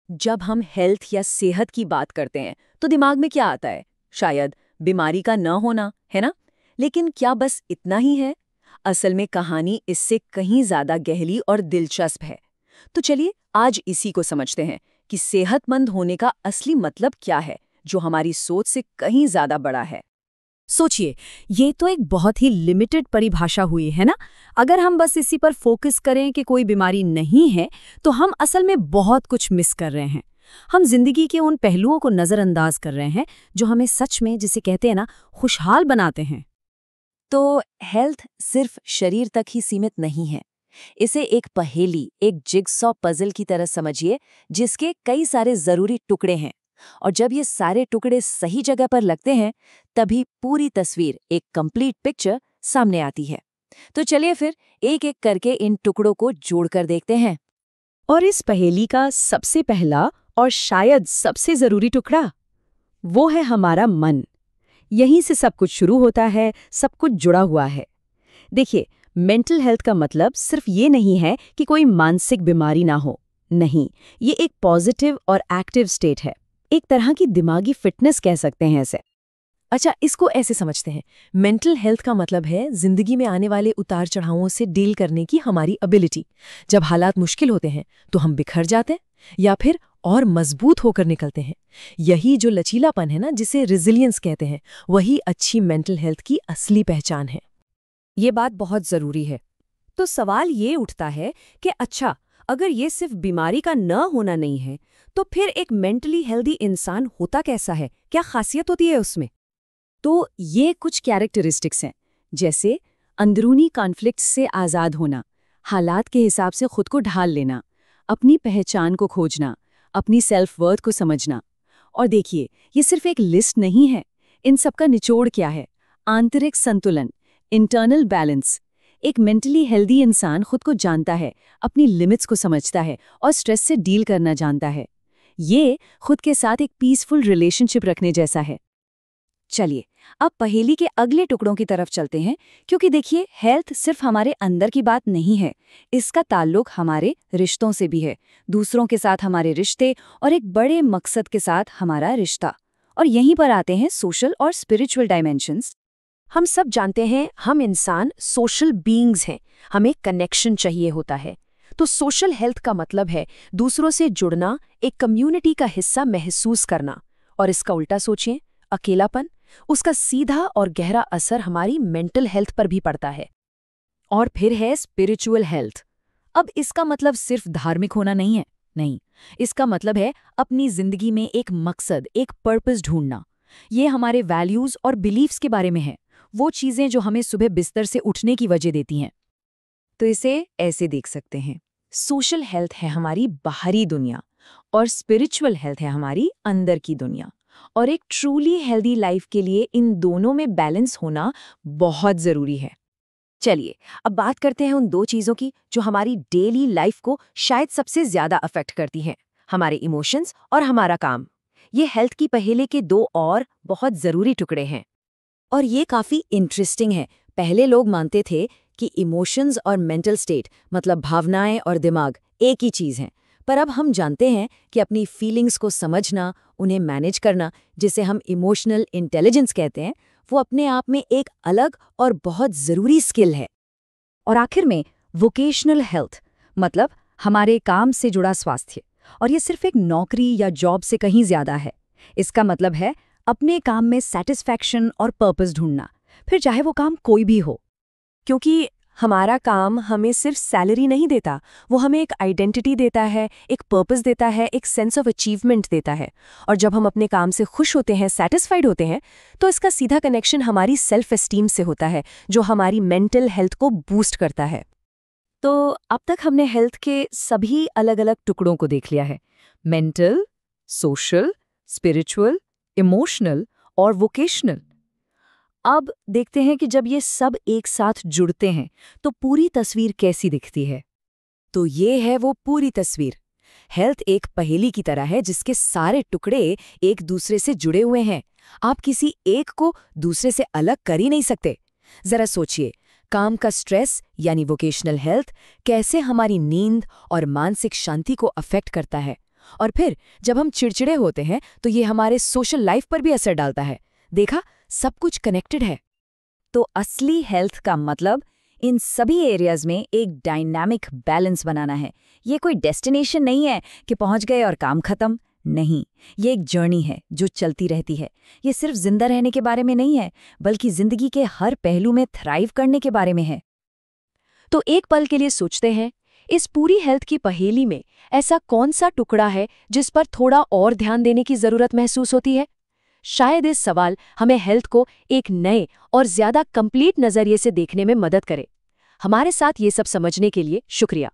जब हम हेल्थ या सेहत की बात करते हैं तो दिमाग में क्या आता है? शायद बीमारी का न होना, है ना? लेकिन क्या बस इतना ही है? असल में कहानी इससे कहीं ज्यादा गहरी और दिलचस्प है। तो चलिए आज इसी को समझते हैं कि सेहतमंद होने का असली मतलब क्या है, जो हमारी सोच से कहीं ज्यादा बड़ा है। सोचिए, ये तो एक बहुत ही लिमिटेड परिभाषा हुई है ना। अगर हम बस इसी पर फोकस करें कि कोई बीमारी नहीं है, तो हम असल में बहुत कुछ मिस कर रहे हैं। हम जिंदगी के उन पहलुओं को नज़रअंदाज कर रहे हैं जो हमें सच में, जिसे कहते हैं ना, खुशहाल बनाते हैं। तो हेल्थ सिर्फ शरीर तक ही सीमित नहीं है। इसे एक पहेली, एक जिगसॉ पजल की तरह समझिए, जिसके कई सारे जरूरी टुकड़े हैं। और जब ये सारे टुकड़े सही जगह पर लगते हैं, तभी पूरी तस्वीर, एक कंप्लीट पिक्चर सामने आती है। तो चलिए फिर एक एक करके इन टुकड़ों को जोड़कर देखते हैं। और इस पहेली का सबसे पहला और शायद सबसे जरूरी टुकड़ा, वो है हमारा मन। यहीं से सब कुछ शुरू होता है, सब कुछ जुड़ा हुआ है। देखिए, मेंटल हेल्थ का मतलब सिर्फ ये नहीं है कि कोई मानसिक बीमारी ना हो। नहीं, ये एक पॉजिटिव और एक्टिव स्टेट है। एक तरह की दिमागी फिटनेस कह सकते हैं इसे। अच्छा, इसको ऐसे समझते हैं, मेंटल हेल्थ का मतलब है जिंदगी में आने वाले उतार चढ़ावों से डील करने की हमारी एबिलिटी। जब हालात मुश्किल होते हैं तो हम बिखर जाते हैं या फिर और मजबूत होकर निकलते हैं। यही जो लचीलापन है ना, जिसे रिजिलियंस कहते हैं, वही अच्छी मेंटल हेल्थ की असली पहचान है। ये बात बहुत जरूरी है। तो सवाल ये उठता है कि अच्छा, अगर ये सिर्फ बीमारी का न होना नहीं है, तो फिर एक मेंटली हेल्दी इंसान होता कैसा है? क्या खासियत होती है उसमें? तो ये कुछ कैरेक्टरिस्टिक्स हैं, जैसे अंदरूनी कॉन्फ्लिक्ट से आज़ाद होना, हालात के हिसाब से खुद को ढाल लेना, अपनी पहचान को खोजना, अपनी सेल्फ वर्थ को समझना। और देखिए, ये सिर्फ एक लिस्ट नहीं है। इन सब का निचोड़ क्या है? आंतरिक संतुलन, इंटरनल बैलेंस। एक मेंटली हेल्दी इंसान खुद को जानता है, अपनी लिमिट्स को समझता है और स्ट्रेस से डील करना जानता है। ये खुद के साथ एक पीसफुल रिलेशनशिप रखने जैसा है। चलिए अब पहेली के अगले टुकड़ों की तरफ चलते हैं, क्योंकि देखिए, हेल्थ सिर्फ हमारे अंदर की बात नहीं है। इसका ताल्लुक हमारे रिश्तों से भी है, दूसरों के साथ हमारे रिश्ते और एक बड़े मकसद के साथ हमारा रिश्ता। और यहीं पर आते हैं सोशल और स्पिरिचुअल डायमेंशंस। हम सब जानते हैं, हम इंसान सोशल बीइंग्स हैं। हमें कनेक्शन चाहिए होता है। तो सोशल हेल्थ का मतलब है दूसरों से जुड़ना, एक कम्युनिटी का हिस्सा महसूस करना। और इसका उल्टा सोचिए, अकेलापन, उसका सीधा और गहरा असर हमारी मेंटल हेल्थ पर भी पड़ता है। और फिर है स्पिरिचुअल हेल्थ। अब इसका मतलब सिर्फ धार्मिक होना नहीं है। नहीं, इसका मतलब है अपनी जिंदगी में एक मकसद, एक पर्पस ढूंढना। ये हमारे वैल्यूज और बिलीव्स के बारे में है, वो चीजें जो हमें सुबह बिस्तर से उठने की वजह देती हैं। तो इसे ऐसे देख सकते हैं, सोशल हेल्थ है हमारी बाहरी दुनिया और स्पिरिचुअल हेल्थ है हमारी अंदर की दुनिया। और एक ट्रूली हेल्दी लाइफ के लिए इन दोनों में बैलेंस होना बहुत जरूरी है। चलिए अब बात करते हैं उन दो चीजों की जो हमारी डेली लाइफ को शायद सबसे ज्यादा अफेक्ट करती हैं, हमारे इमोशंस और हमारा काम। ये हेल्थ की पहेली के दो और बहुत जरूरी टुकड़े हैं। और ये काफी इंटरेस्टिंग है। पहले लोग मानते थे कि इमोशंस और मेंटल स्टेट, मतलब भावनाएं और दिमाग, एक ही चीज हैं। पर अब हम जानते हैं कि अपनी फीलिंग्स को समझना, उन्हें मैनेज करना, जिसे हम इमोशनल इंटेलिजेंस कहते हैं, वो अपने आप में एक अलग और बहुत ज़रूरी स्किल है। और आखिर में वोकेशनल हेल्थ, मतलब हमारे काम से जुड़ा स्वास्थ्य। और ये सिर्फ एक नौकरी या जॉब से कहीं ज़्यादा है। इसका मतलब है अपने काम में सेटिस्फैक्शन और पर्पस ढूंढना, फिर चाहे वो काम कोई भी हो। क्योंकि हमारा काम हमें सिर्फ सैलरी नहीं देता, वो हमें एक आइडेंटिटी देता है, एक पर्पस देता है, एक सेंस ऑफ अचीवमेंट देता है। और जब हम अपने काम से खुश होते हैं, सेटिस्फाइड होते हैं, तो इसका सीधा कनेक्शन हमारी सेल्फ एस्टीम से होता है, जो हमारी मेंटल हेल्थ को बूस्ट करता है। तो अब तक हमने हेल्थ के सभी अलग अलग टुकड़ों को देख लिया है, मेंटल, सोशल, स्पिरिचुअल, इमोशनल और वोकेशनल। अब देखते हैं कि जब ये सब एक साथ जुड़ते हैं तो पूरी तस्वीर कैसी दिखती है। तो ये है वो पूरी तस्वीर। हेल्थ एक पहेली की तरह है जिसके सारे टुकड़े एक दूसरे से जुड़े हुए हैं। आप किसी एक को दूसरे से अलग कर ही नहीं सकते। जरा सोचिए, काम का स्ट्रेस यानी वोकेशनल हेल्थ कैसे हमारी नींद और मानसिक शांति को अफेक्ट करता है, और फिर जब हम चिड़चिड़े होते हैं तो ये हमारे सोशल लाइफ पर भी असर डालता है। देखा, सब कुछ कनेक्टेड है। तो असली हेल्थ का मतलब इन सभी एरियाज में एक डायनामिक बैलेंस बनाना है। ये कोई डेस्टिनेशन नहीं है कि पहुंच गए और काम खत्म। नहीं, ये एक जर्नी है जो चलती रहती है। ये सिर्फ जिंदा रहने के बारे में नहीं है, बल्कि जिंदगी के हर पहलू में थ्राइव करने के बारे में है। तो एक पल के लिए सोचते हैं, इस पूरी हेल्थ की पहेली में ऐसा कौन सा टुकड़ा है जिस पर थोड़ा और ध्यान देने की जरूरत महसूस होती है? शायद इस सवाल हमें हेल्थ को एक नए और ज्यादा कंप्लीट नजरिए से देखने में मदद करे। हमारे साथ ये सब समझने के लिए शुक्रिया।